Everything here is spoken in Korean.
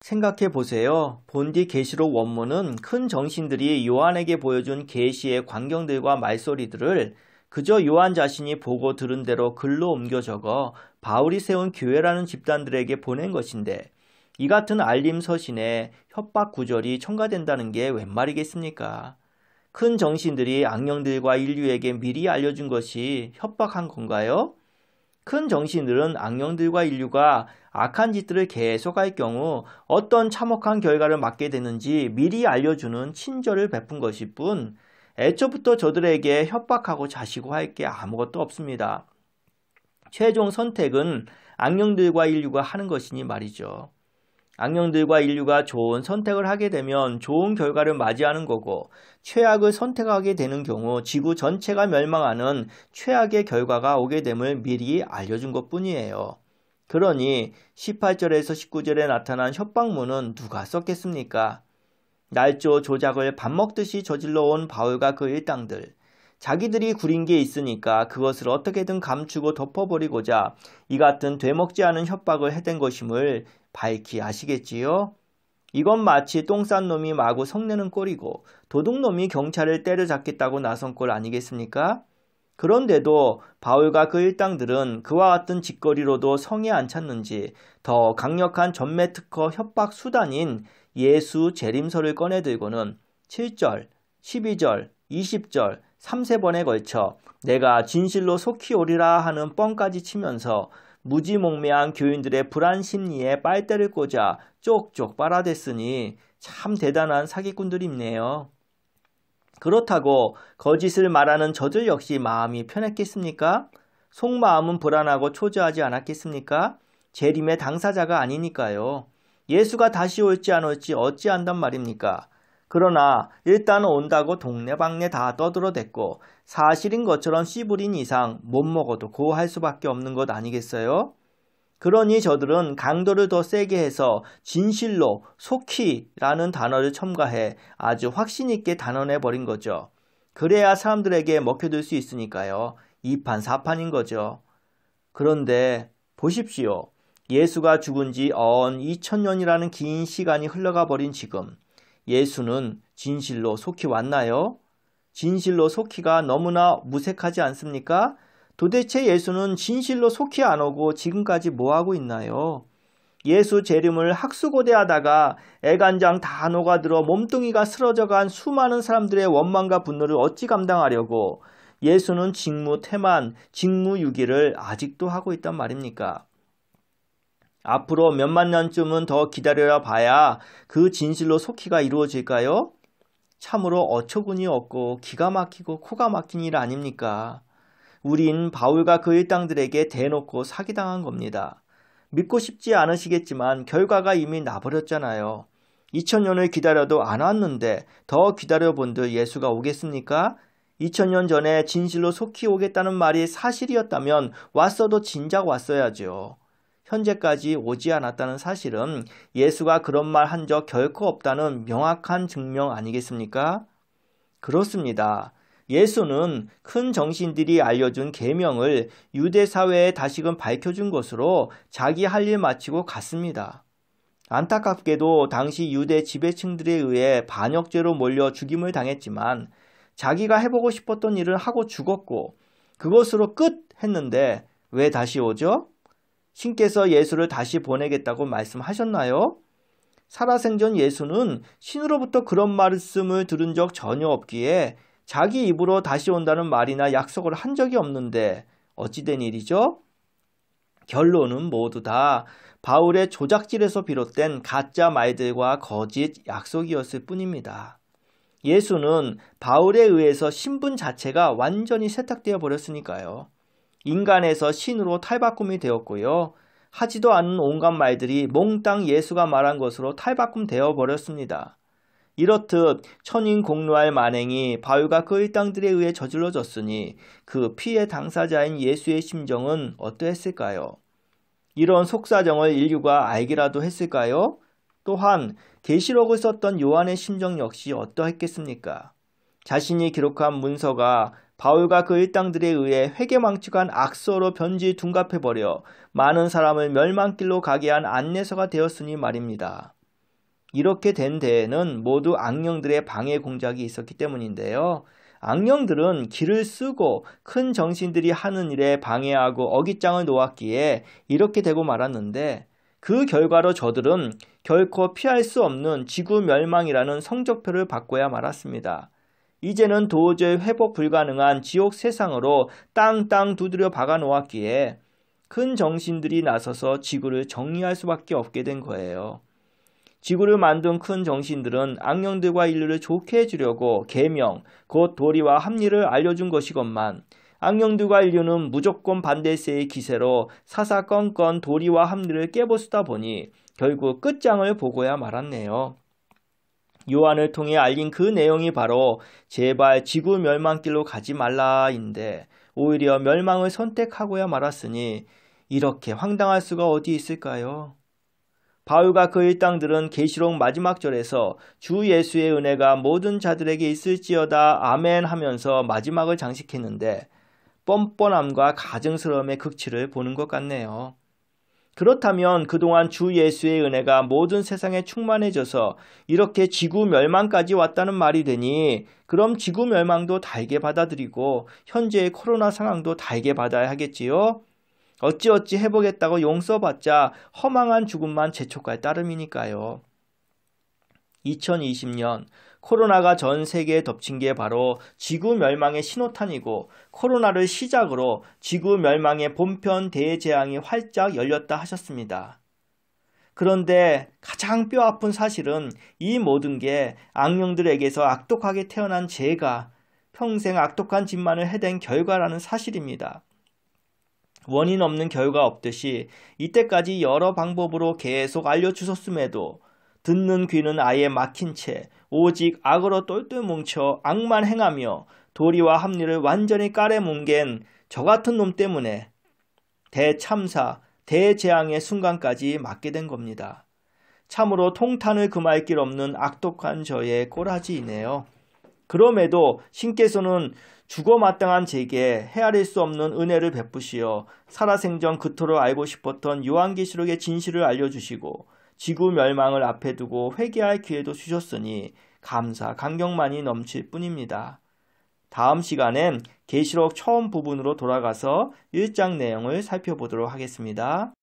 생각해 보세요. 본디 계시록 원문은 큰 정신들이 요한에게 보여준 계시의 광경들과 말소리들을 그저 요한 자신이 보고 들은 대로 글로 옮겨 적어 바울이 세운 교회라는 집단들에게 보낸 것인데, 이 같은 알림 서신에 협박 구절이 첨가된다는 게 웬 말이겠습니까? 큰 정신들이 악령들과 인류에게 미리 알려준 것이 협박한 건가요? 큰 정신들은 악령들과 인류가 악한 짓들을 계속할 경우 어떤 참혹한 결과를 맞게 되는지 미리 알려주는 친절을 베푼 것일 뿐, 애초부터 저들에게 협박하고 자시고 할 게 아무것도 없습니다. 최종 선택은 악령들과 인류가 하는 것이니 말이죠. 악령들과 인류가 좋은 선택을 하게 되면 좋은 결과를 맞이하는 거고, 최악을 선택하게 되는 경우 지구 전체가 멸망하는 최악의 결과가 오게 됨을 미리 알려준 것뿐이에요. 그러니 18절에서 19절에 나타난 협박문은 누가 썼겠습니까? 날조 조작을 밥 먹듯이 저질러 온 바울과 그 일당들. 자기들이 구린 게 있으니까 그것을 어떻게든 감추고 덮어버리고자 이 같은 되먹지 않은 협박을 해댄 것임을 밝히 아시겠지요? 이건 마치 똥 싼 놈이 마구 성내는 꼴이고 도둑놈이 경찰을 때려잡겠다고 나선 꼴 아니겠습니까? 그런데도 바울과 그 일당들은 그와 같은 짓거리로도 성에 안 찼는지 더 강력한 전매 특허 협박 수단인 예수 재림서를 꺼내들고는 7절, 12절, 20절, 3세번에 걸쳐 내가 진실로 속히 오리라 하는 뻥까지 치면서 무지몽매한 교인들의 불안 심리에 빨대를 꽂아 쪽쪽 빨아댔으니 참 대단한 사기꾼들이네요. 그렇다고 거짓을 말하는 저들 역시 마음이 편했겠습니까? 속마음은 불안하고 초조하지 않았겠습니까? 재림의 당사자가 아니니까요. 예수가 다시 올지 안 올지 어찌한단 말입니까? 그러나 일단은 온다고 동네방네 다 떠들어댔고 사실인 것처럼 씨부린 이상 못 먹어도 고할 수밖에 없는 것 아니겠어요? 그러니 저들은 강도를 더 세게 해서 진실로 속히라는 단어를 첨가해 아주 확신 있게 단언해버린 거죠. 그래야 사람들에게 먹혀들 수 있으니까요. 2판 4판인 거죠. 그런데 보십시오. 예수가 죽은 지 2000년이라는 긴 시간이 흘러가 버린 지금 예수는 진실로 속히 왔나요? 진실로 속히가 너무나 무색하지 않습니까? 도대체 예수는 진실로 속히 안 오고 지금까지 뭐하고 있나요? 예수 재림을 학수고대하다가 애간장 다 녹아들어 몸뚱이가 쓰러져간 수많은 사람들의 원망과 분노를 어찌 감당하려고 예수는 직무태만, 직무유기를 아직도 하고 있단 말입니까? 앞으로 몇만 년쯤은 더 기다려 봐야 그 진실로 속히가 이루어질까요? 참으로 어처구니 없고 기가 막히고 코가 막힌 일 아닙니까? 우린 바울과 그 일당들에게 대놓고 사기당한 겁니다. 믿고 싶지 않으시겠지만 결과가 이미 나버렸잖아요. 2000년을 기다려도 안 왔는데 더 기다려본들 예수가 오겠습니까? 2000년 전에 진실로 속히 오겠다는 말이 사실이었다면 왔어도 진작 왔어야죠. 현재까지 오지 않았다는 사실은 예수가 그런 말 한 적 결코 없다는 명확한 증명 아니겠습니까? 그렇습니다. 예수는 큰 정신들이 알려준 계명을 유대 사회에 다시금 밝혀준 것으로 자기 할 일 마치고 갔습니다. 안타깝게도 당시 유대 지배층들에 의해 반역죄로 몰려 죽임을 당했지만 자기가 해보고 싶었던 일을 하고 죽었고 그것으로 끝 했는데 왜 다시 오죠? 신께서 예수를 다시 보내겠다고 말씀하셨나요? 살아생전 예수는 신으로부터 그런 말씀을 들은 적 전혀 없기에 자기 입으로 다시 온다는 말이나 약속을 한 적이 없는데 어찌된 일이죠? 결론은 모두 다 바울의 조작질에서 비롯된 가짜 말들과 거짓 약속이었을 뿐입니다. 예수는 바울에 의해서 신분 자체가 완전히 세탁되어 버렸으니까요. 인간에서 신으로 탈바꿈이 되었고요. 하지도 않은 온갖 말들이 몽땅 예수가 말한 것으로 탈바꿈 되어 버렸습니다. 이렇듯 천인공노할 만행이 바울과 그 일당들에 의해 저질러졌으니 그 피해 당사자인 예수의 심정은 어떠했을까요? 이런 속사정을 인류가 알기라도 했을까요? 또한 계시록을 썼던 요한의 심정 역시 어떠했겠습니까? 자신이 기록한 문서가 바울과 그 일당들에 의해 회개망측한 악서로 변질 둔갑해버려 많은 사람을 멸망길로 가게 한 안내서가 되었으니 말입니다. 이렇게 된 데에는 모두 악령들의 방해 공작이 있었기 때문인데요. 악령들은 길을 쓰고 큰 정신들이 하는 일에 방해하고 어깃장을 놓았기에 이렇게 되고 말았는데, 그 결과로 저들은 결코 피할 수 없는 지구 멸망이라는 성적표를 받고야 말았습니다. 이제는 도저히 회복 불가능한 지옥 세상으로 땅땅 두드려 박아 놓았기에 큰 정신들이 나서서 지구를 정리할 수밖에 없게 된 거예요. 지구를 만든 큰 정신들은 악령들과 인류를 좋게 해주려고 계명, 곧 도리와 합리를 알려준 것이건만, 악령들과 인류는 무조건 반대세의 기세로 사사건건 도리와 합리를 깨부수다 보니 결국 끝장을 보고야 말았네요. 요한을 통해 알린 그 내용이 바로 제발 지구 멸망길로 가지 말라인데, 오히려 멸망을 선택하고야 말았으니 이렇게 황당할 수가 어디 있을까요? 바울과 그 일당들은 계시록 마지막 절에서 주 예수의 은혜가 모든 자들에게 있을지어다 아멘 하면서 마지막을 장식했는데, 뻔뻔함과 가증스러움의 극치를 보는 것 같네요. 그렇다면 그동안 주 예수의 은혜가 모든 세상에 충만해져서 이렇게 지구 멸망까지 왔다는 말이 되니, 그럼 지구 멸망도 달게 받아들이고 현재의 코로나 상황도 달게 받아야 하겠지요? 어찌어찌 해보겠다고 용서받자 허망한 죽음만 재촉할 따름이니까요. 2020년 코로나가 전 세계에 덮친 게 바로 지구 멸망의 신호탄이고, 코로나를 시작으로 지구 멸망의 본편 대재앙이 활짝 열렸다 하셨습니다. 그런데 가장 뼈아픈 사실은 이 모든 게 악령들에게서 악독하게 태어난 제가 평생 악독한 짓만을 해댄 결과라는 사실입니다. 원인 없는 결과 없듯이 이때까지 여러 방법으로 계속 알려주셨음에도 듣는 귀는 아예 막힌 채 오직 악으로 똘똘 뭉쳐 악만 행하며 도리와 합리를 완전히 까레뭉갠 저 같은 놈 때문에 대참사, 대재앙의 순간까지 맞게 된 겁니다. 참으로 통탄을 금할 길 없는 악독한 저의 꼬라지이네요. 그럼에도 신께서는 죽어마땅한 제게 헤아릴 수 없는 은혜를 베푸시어 살아생전 그토록 알고 싶었던 요한계시록의 진실을 알려주시고 지구 멸망을 앞에 두고 회개할 기회도 주셨으니 감사, 감격만이 넘칠 뿐입니다. 다음 시간엔 계시록 처음 부분으로 돌아가서 1장 내용을 살펴보도록 하겠습니다.